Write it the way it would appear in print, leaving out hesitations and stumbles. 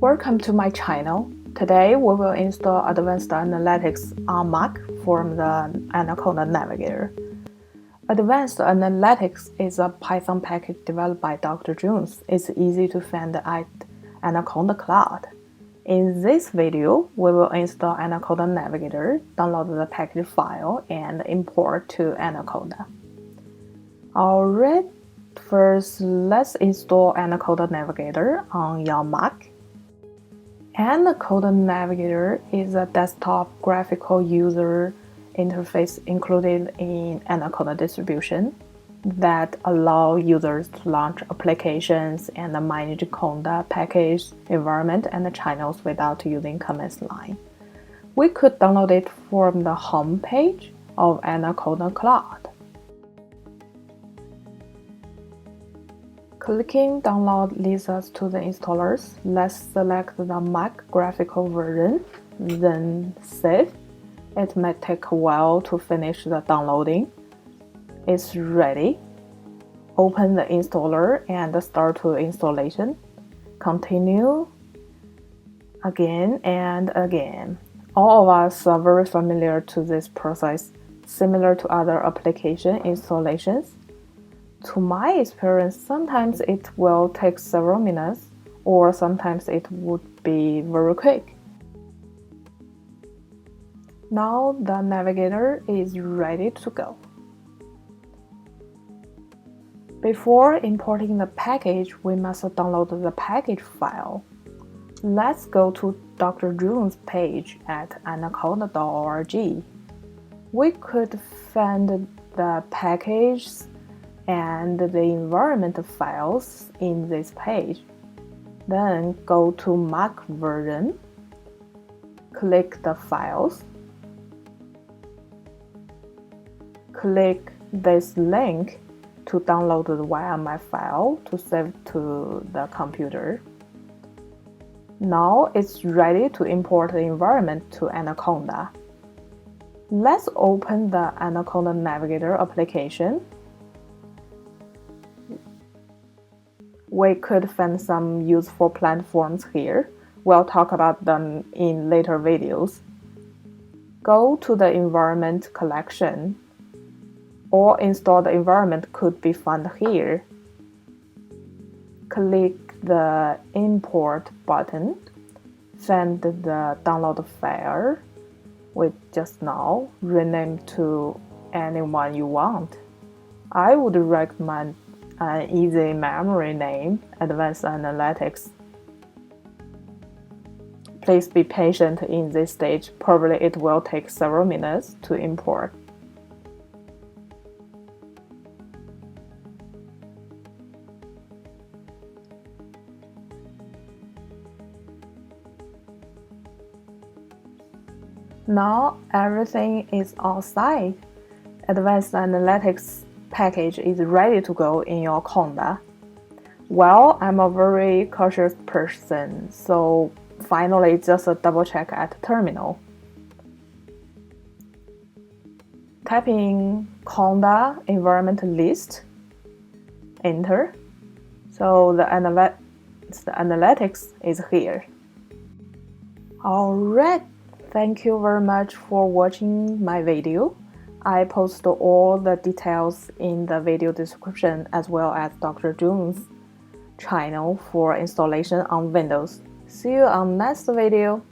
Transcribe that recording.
Welcome to my channel. Today we will install Advanced Analytics on Mac from the Anaconda Navigator. Advanced Analytics is a Python package developed by Dr. Jones. It's easy to find at Anaconda Cloud. In this video, we will install Anaconda Navigator, download the package file, and import to Anaconda. Alright, first let's install Anaconda Navigator on your Mac. Anaconda Navigator is a desktop graphical user interface included in Anaconda distribution that allow users to launch applications and manage Conda package, environment, and channels without using command line. We could download it from the home page of Anaconda Cloud. Clicking download leads us to the installers. Let's select the Mac graphical version, then save. It might take a while to finish the downloading. It's ready. Open the installer and start to installation. Continue again and again. All of us are very familiar to this process, similar to other application installations. To my experience, sometimes it will take several minutes, or sometimes it would be very quick. Now the Navigator is ready to go. Before importing the package, we must download the package file. Let's go to Dr. Jones' page at anaconda.org. We could find the packages and the environment files in this page. Then go to Mac version, click the files, click this link to download the YAML file to save to the computer. Now it's ready to import the environment to Anaconda. Let's open the Anaconda Navigator application. We could find some useful platforms here. We'll talk about them in later videos. Go to the environment collection, or install the environment could be found here. Click the import button, find the download file we just now, rename to anyone you want. I would recommend an easy memory name, Advanced Analytics. Please be patient in this stage, probably it will take several minutes to import. Now everything is all set. Advanced Analytics package is ready to go in your Conda. Well, I'm a very cautious person, so finally just double check at terminal. Type in Conda environment list, enter. So the analytics is here. Alright, thank you very much for watching my video. I post all the details in the video description as well as Dr. Jones' channel for installation on Windows. See you on next video.